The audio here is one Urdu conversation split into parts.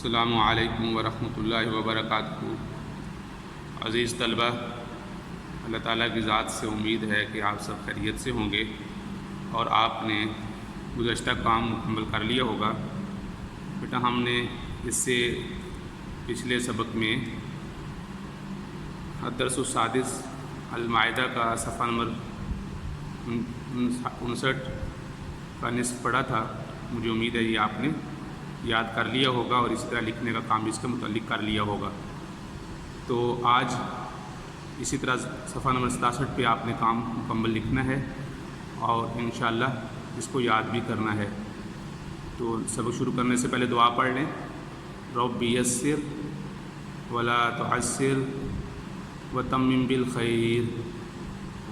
السلام علیکم ورحمۃ اللہ وبرکاتہ۔ عزیز طلبہ، اللہ تعالیٰ کی ذات سے امید ہے کہ آپ سب خیریت سے ہوں گے اور آپ نے گزشتہ کام مکمل کر لیا ہوگا۔ بیٹا ہم نے اس سے پچھلے سبق میں الدرس السادس المائدہ کا صفحہ نمبر 59 کا نصف پڑھا تھا۔ مجھے امید ہے یہ آپ نے یاد کر لیا ہوگا اور اسی طرح لکھنے کا کام اس کے متعلق کر لیا ہوگا۔ تو آج اسی طرح صفحہ نمبر 67 پہ آپ نے کام مکمل لکھنا ہے اور انشاءاللہ اس کو یاد بھی کرنا ہے۔ تو سبق شروع کرنے سے پہلے دعا پڑھ لیں۔ رب یسر ولا تعسر وتمم بالخیر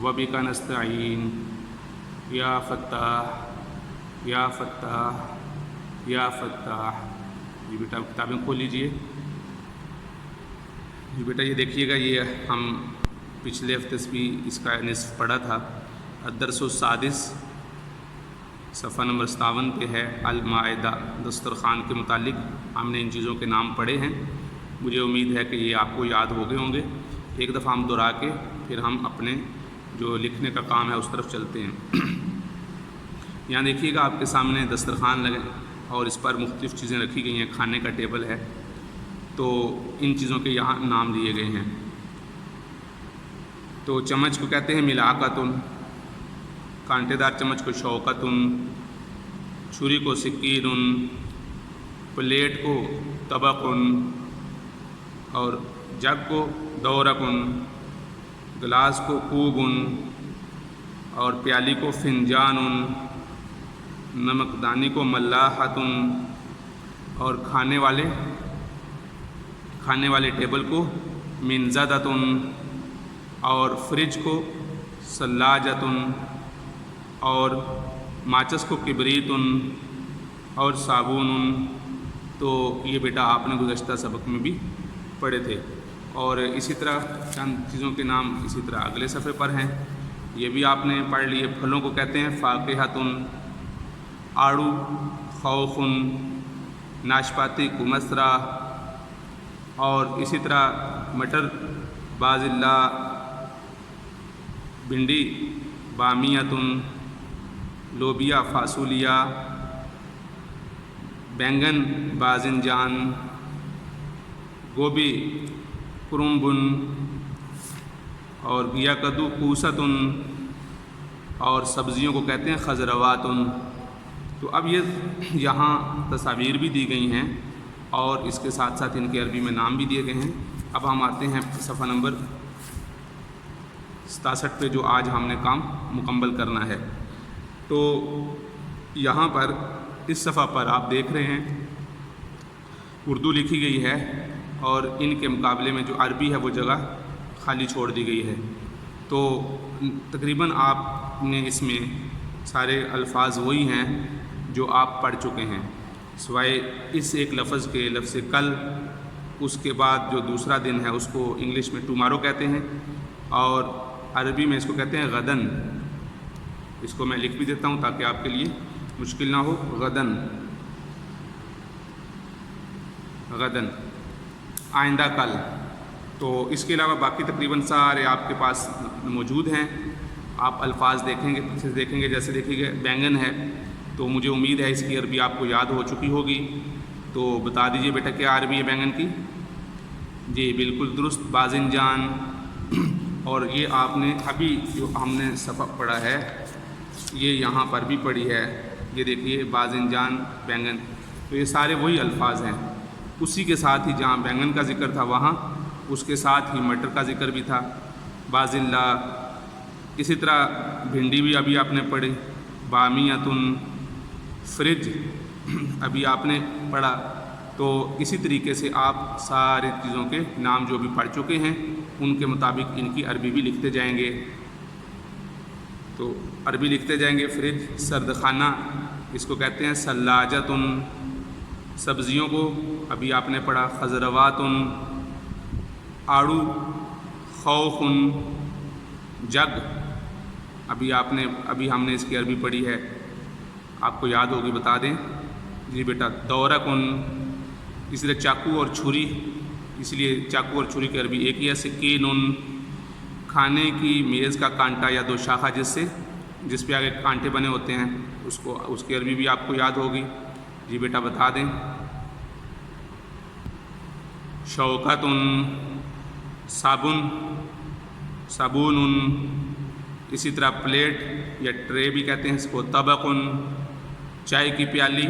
وبک نستعین یا فتاح یا فتاح یا فتاح۔ جی بیٹا کتابیں کھول لیجئے۔ جی بیٹا یہ دیکھیے گا، یہ ہم پچھلے ہفتے سے بھی اس کا نصف پڑھا تھا۔ الدرس السادس صفحہ نمبر 57 پہ ہے المائدہ، دسترخوان کے متعلق ہم نے ان چیزوں کے نام پڑھے ہیں۔ مجھے امید ہے کہ یہ آپ کو یاد ہو گئے ہوں گے۔ ایک دفعہ ہم دہرا کے پھر ہم اپنے جو لکھنے کا کام ہے اس طرف چلتے ہیں۔ یہاں دیکھیے گا آپ کے سامنے دسترخوان لگے اور اس پر مختلف چیزیں رکھی گئی ہیں، کھانے کا ٹیبل ہے۔ تو ان چیزوں کے یہاں نام دیے گئے ہیں۔ تو چمچ کو کہتے ہیں ملاقتن، کانٹے دار چمچ کو شوکتن، چھری کو سکینن، پلیٹ کو طبقن اور جگ کو دورقن، گلاس کو کوبن اور پیالی کو فنجانن، نمکدانی کو ملاحتن اور کھانے والے ٹیبل کو منزدتن اور فریج کو سلاجتن اور ماچس کو کبریتن اور صابون۔ تو یہ بیٹا آپ نے گزشتہ سبق میں بھی پڑھے تھے۔ اور اسی طرح چند چیزوں کے نام اسی طرح اگلے صفحے پر ہیں، یہ بھی آپ نے پڑھ لیے۔ پھلوں کو کہتے ہیں فاقہتن، آڑو خوخن، ناشپاتی کمثرہ اور اسی طرح مٹر بازلہ، بھنڈی بامیتن، لوبیا فاصولیہ، بینگن باذنجان، گوبھی کرمبن اور گیا کدو کوستن اور سبزیوں کو کہتے ہیں خضرواتن۔ تو اب یہ یہاں تصاویر بھی دی گئی ہیں اور اس کے ساتھ ساتھ ان کے عربی میں نام بھی دیے گئے ہیں۔ اب ہم آتے ہیں صفحہ نمبر 67 پہ جو آج ہم نے کام مکمل کرنا ہے۔ تو یہاں پر اس صفحہ پر آپ دیکھ رہے ہیں اردو لکھی گئی ہے اور ان کے مقابلے میں جو عربی ہے وہ جگہ خالی چھوڑ دی گئی ہے۔ تو تقریباً آپ نے اس میں سارے الفاظ وہی ہیں جو آپ پڑھ چکے ہیں، سوائے اس ایک لفظ کے، لفظ کل۔ اس کے بعد جو دوسرا دن ہے اس کو انگلش میں ٹمارو کہتے ہیں اور عربی میں اس کو کہتے ہیں غدن۔ اس کو میں لکھ بھی دیتا ہوں تاکہ آپ کے لیے مشکل نہ ہو۔ غدن، غدن آئندہ کل۔ تو اس کے علاوہ باقی تقریباً سارے آپ کے پاس موجود ہیں۔ آپ الفاظ دیکھیں گے، جیسے دیکھیے گا بینگن ہے تو مجھے امید ہے اس کی عربی آپ کو یاد ہو چکی ہوگی۔ تو بتا دیجئے بیٹا کیا عربی ہے بینگن کی؟ جی بالکل درست، باذنجان۔ اور یہ آپ نے ابھی جو ہم نے صفحہ پڑھا ہے یہ یہاں پر بھی پڑھی ہے، یہ دیکھیے باذنجان، بینگن۔ تو یہ سارے وہی الفاظ ہیں۔ اسی کے ساتھ ہی جہاں بینگن کا ذکر تھا وہاں اس کے ساتھ ہی مٹر کا ذکر بھی تھا، بازلہ۔ اسی طرح بھنڈی بھی ابھی آپ نے پڑھی، بامیتن، فریج ابھی آپ نے پڑھا۔ تو اسی طریقے سے آپ سارے چیزوں کے نام جو بھی پڑھ چکے ہیں ان کے مطابق ان کی عربی بھی لکھتے جائیں گے۔ تو عربی لکھتے جائیں گے۔ فریج سردخانہ، اس کو کہتے ہیں سلاجتن۔ سبزیوں کو ابھی آپ نے پڑھا خضرواتن، آڑو خوخن، جگ ابھی ہم نے اس کی عربی پڑھی ہے، آپ کو یاد ہوگی بتا دیں۔ جی بیٹا دورقن، اسی طرح چاقو اور چھری، اس لیے چاقو اور چھری کی عربی ایک ہی ہے. سکینن کھانے کی میز کا کانٹا یا دو شاخہ جس پہ آگے کانٹے بنے ہوتے ہیں، اس کی عربی بھی آپ کو یاد ہوگی. جی بیٹا بتا دیں. شوکتن صابون، اسی طرح پلیٹ یا ٹرے بھی کہتے ہیں اس کو. طبقن چائے کی پیالی.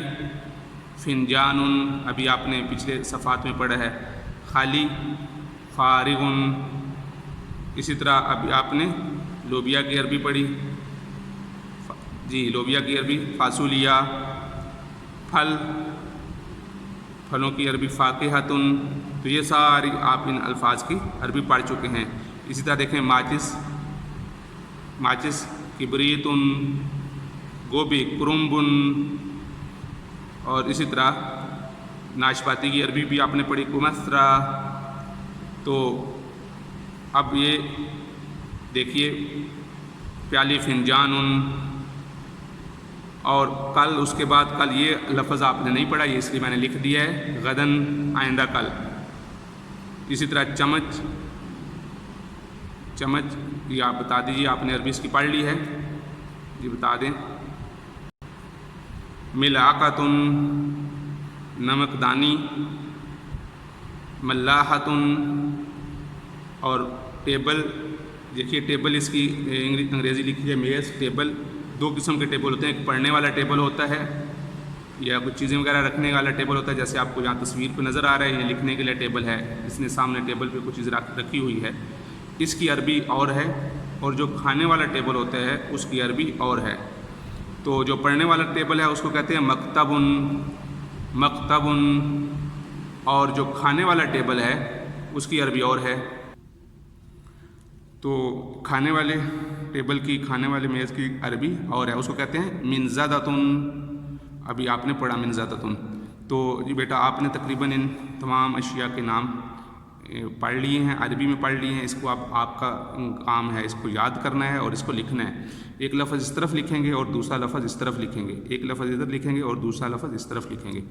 فنجان ابھی آپ نے پچھلے صفحات میں پڑھا ہے خالی. فارغ اسی طرح ابھی آپ نے لوبیا کی عربی پڑھی. جی لوبیا کی عربی فاصولیہ. پھلوں کی عربی فاقہۃن. تو یہ ساری آپ ان الفاظ کی عربی پڑھ چکے ہیں. اسی طرح دیکھیں ماچس کبریتن. گوبھی کرمبن. اور اسی طرح ناشپاتی کی عربی بھی آپ نے پڑھی کمثرہ. تو اب یہ دیکھیے پیالی فنجان. اور کل اس کے بعد کل یہ لفظ آپ نے نہیں پڑھا، یہ اس لیے میں نے لکھ دیا ہے غدن آئندہ کل. اسی طرح چمچ یہ آپ بتا دیجیے، آپ نے عربی اس کی پڑھ لی ہے. جی بتا دیں. ملعقۃن نمک دانی. ملاحۃن اور ٹیبل. دیکھیے ٹیبل اس کی انگریزی لکھی ہے میز. ٹیبل دو قسم کے ٹیبل ہوتے ہیں، ایک پڑھنے والا ٹیبل ہوتا ہے یا کچھ چیزیں وغیرہ رکھنے والا ٹیبل ہوتا ہے، جیسے آپ کو یہاں تصویر پہ نظر آ رہا ہے. یہ لکھنے کے لیے ٹیبل ہے، اس نے سامنے ٹیبل پہ کچھ چیز رکھی ہوئی ہے، اس کی عربی اور ہے. اور جو کھانے والا ٹیبل ہوتا ہے اس کی عربی اور ہے. تو جو پڑھنے والا ٹیبل ہے اس کو کہتے ہیں مکتبن. اور جو کھانے والا ٹیبل ہے اس کی عربی اور ہے. تو کھانے والے ٹیبل کی، کھانے والے میز کی عربی اور ہے، اس کو کہتے ہیں منضدۃن. ابھی آپ نے پڑھا منضدۃن. تو جی بیٹا آپ نے تقریباً ان تمام اشیاء کے نام پڑھ لیے ہیں، عربی میں پڑھ لیے ہیں. اس کو آپ کا کام ہے اس کو یاد کرنا ہے اور اس کو لکھنا ہے. ایک لفظ اس طرف لکھیں گے اور دوسرا لفظ اس طرف لکھیں گے. ایک لفظ ادھر لکھیں گے اور دوسرا لفظ اس طرف لکھیں گے.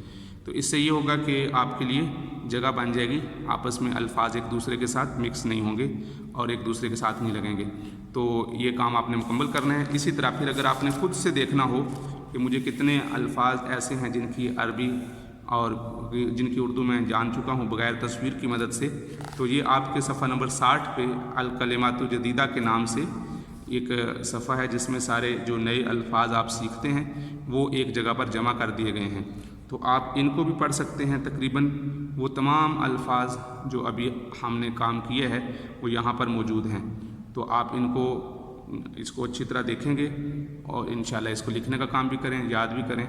تو اس سے یہ ہوگا کہ آپ کے لیے جگہ بن جائے گی، آپس میں الفاظ ایک دوسرے کے ساتھ مکس نہیں ہوں گے اور ایک دوسرے کے ساتھ نہیں لگیں گے. تو یہ کام آپ نے مکمل کرنا ہے. اسی طرح پھر اگر آپ نے خود سے دیکھنا ہو کہ مجھے کتنے الفاظ ایسے ہیں جن کی عربی اور جن کی اردو میں جان چکا ہوں بغیر تصویر کی مدد سے، تو یہ آپ کے صفحہ نمبر 60 پہ الکلمات الجدیدہ کے نام سے ایک صفحہ ہے جس میں سارے جو نئے الفاظ آپ سیکھتے ہیں وہ ایک جگہ پر جمع کر دیے گئے ہیں. تو آپ ان کو بھی پڑھ سکتے ہیں. تقریباً وہ تمام الفاظ جو ابھی ہم نے کام کیے ہیں وہ یہاں پر موجود ہیں. تو آپ اس کو اچھی طرح دیکھیں گے اور انشاءاللہ اس کو لکھنے کا کام بھی کریں، یاد بھی کریں.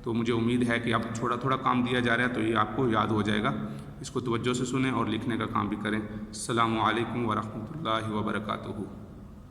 تو مجھے امید ہے کہ اب تھوڑا تھوڑا کام دیا جا رہا ہے تو یہ آپ کو یاد ہو جائے گا. اس کو توجہ سے سنیں اور لکھنے کا کام بھی کریں. السلام علیکم ورحمۃ اللہ وبرکاتہ.